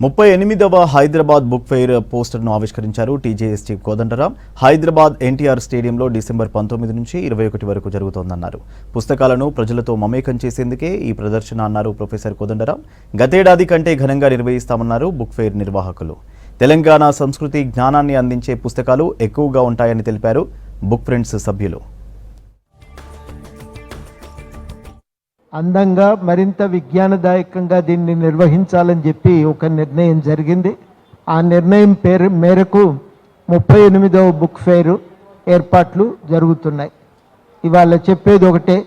38వ Hyderabad book fair పోస్టర్ను ఆవిష్కరించారు TJS chief Kodandaram. Hyderabad NTR స్టేడియంలో డిసెంబర్ 19 నుంచి 21 వరకు జరుగుతోందన్నారు. పుస్తకాలను ప్రజలతో మమేకం చేసేందుకే ఈ ప్రదర్శన అన్నారు ప్రొఫెసర్ కోదండరాం. గతేడాది కంటే ఘనంగా నిర్వహిస్తామన్నారు బుక్ ఫెయిర్ నిర్వాహకులు. తెలంగాణ సంస్కృతి జ్ఞానాన్ని అందించే పుస్తకాలు ఎక్కువగా ఉంటాయని తెలిపారు బుక్ ఫ్రెండ్స్ సభ్యులు. అందంగా మరింత విజ్ఞానదాయకంగా దీన్ని నిర్వహించాలని చెప్పి ఒక నిర్ణయం జరిగింది. ఆ నిర్ణయం మేరకు 38వ బుక్ ఫెయిర్ ఏర్పాట్లు జరుగుతున్నాయి. ఇవాళ చెప్పేది ఒకటే,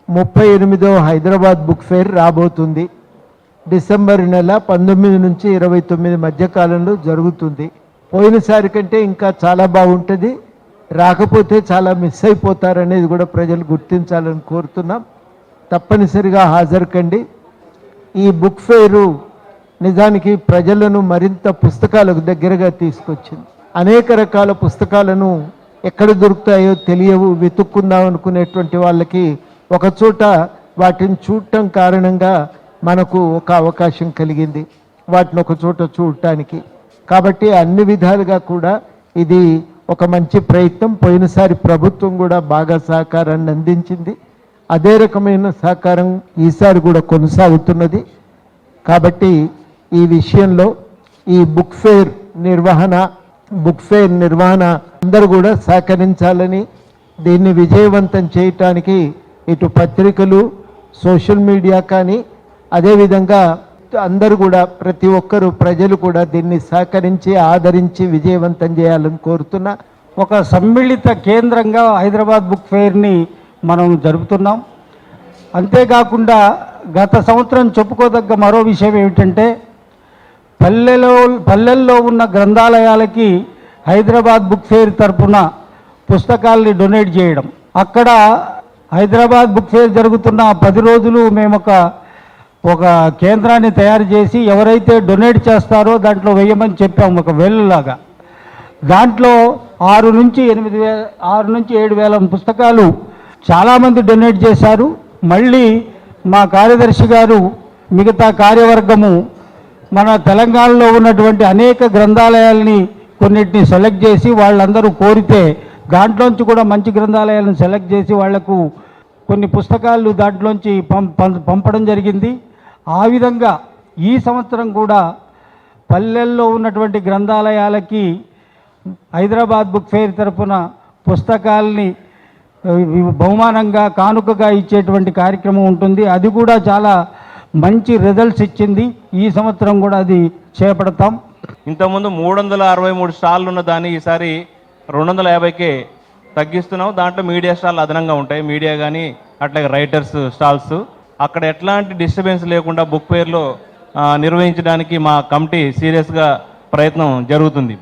38వ హైదరాబాద్ బుక్ ఫెయిర్ రాబోతుంది. డిసెంబర్ నెల 19 నుంచి 29 మధ్యకాలంలో జరుగుతుంది. పోయినసారి కంటే ఇంకా చాలా బాగుంటుంది. రాకపోతే చాలా మిస్ అయిపోతారనేది కూడా ప్రజలు గుర్తించాలని కోరుతున్నాం. తప్పనిసరిగా హాజరు కండి. ఈ బుక్ ఫెయిరు నిజానికి ప్రజలను మరింత పుస్తకాలకు దగ్గరగా తీసుకొచ్చింది. అనేక రకాల పుస్తకాలను ఎక్కడ దొరుకుతాయో తెలియవు, వెతుక్కుందాం అనుకునేటువంటి వాళ్ళకి ఒకచోట వాటిని చూడటం కారణంగా మనకు ఒక అవకాశం కలిగింది వాటిని ఒక చోట చూడటానికి. కాబట్టి అన్ని విధాలుగా కూడా ఇది ఒక మంచి ప్రయత్నం. పోయినసారి ప్రభుత్వం కూడా బాగా సహకారాన్ని అందించింది. అదే రకమైన సహకారం ఈసారి కూడా కొనసాగుతున్నది. కాబట్టి ఈ విషయంలో ఈ బుక్ ఫెయిర్ నిర్వహణ అందరూ కూడా సహకరించాలని, దీన్ని విజయవంతం చేయటానికి ఇటు పత్రికలు, సోషల్ మీడియా కానీ అదేవిధంగా అందరూ కూడా ప్రతి ఒక్కరూ ప్రజలు కూడా దీన్ని సహకరించి ఆదరించి విజయవంతం చేయాలని కోరుతున్నా. ఒక సమ్మిళిత కేంద్రంగా హైదరాబాద్ బుక్ ఫెయిర్ని మనం జరుపుతున్నాం. అంతేకాకుండా గత సంవత్సరం చెప్పుకోదగ్గ మరో విషయం ఏమిటంటే, పల్లెల్లో ఉన్న గ్రంథాలయాలకి హైదరాబాద్ బుక్ ఫెయిర్ తరఫున పుస్తకాల్ని డొనేట్ చేయడం. అక్కడ హైదరాబాద్ బుక్ ఫెయిర్ జరుగుతున్న 10 రోజులు మేము ఒక కేంద్రాన్ని తయారు చేసి ఎవరైతే డొనేట్ చేస్తారో దాంట్లో వేయమని చెప్పాము, ఒక వెల్లులాగా. దాంట్లో 6 నుంచి 7,000 పుస్తకాలు చాలామంది డొనేట్ చేశారు. మళ్ళీ మా కార్యదర్శి గారు మిగతా కార్యవర్గము మన తెలంగాణలో ఉన్నటువంటి అనేక గ్రంథాలయాలని కొన్నిటిని సెలెక్ట్ చేసి వాళ్ళందరూ కోరితే దాంట్లోంచి కూడా మంచి గ్రంథాలయాలను సెలెక్ట్ చేసి వాళ్లకు కొన్ని పుస్తకాలు దాంట్లోంచి పంపడం జరిగింది. ఆ విధంగా ఈ సంవత్సరం కూడా పల్లెల్లో ఉన్నటువంటి గ్రంథాలయాలకి హైదరాబాద్ బుక్ ఫెయిర్ తరఫున పుస్తకాలని బహుమానంగా కానుకగా ఇచ్చేటువంటి కార్యక్రమం ఉంటుంది. అది కూడా చాలా మంచి రిజల్ట్స్ ఇచ్చింది. ఈ సంవత్సరం కూడా అది చేపడతాం. ఇంతకుముందు 363 స్టాళ్ళు ఉన్న దాన్ని ఈసారి 250కే తగ్గిస్తున్నాం. దాంట్లో మీడియా స్టాల్ అదనంగా ఉంటాయి. మీడియా కానీ అట్లాగే రైటర్స్ స్టాల్స్. అక్కడ ఎట్లాంటి డిస్టర్బెన్స్ లేకుండా బుక్ ఫెయిర్లో నిర్వహించడానికి మా కమిటీ సీరియస్గా ప్రయత్నం జరుగుతుంది.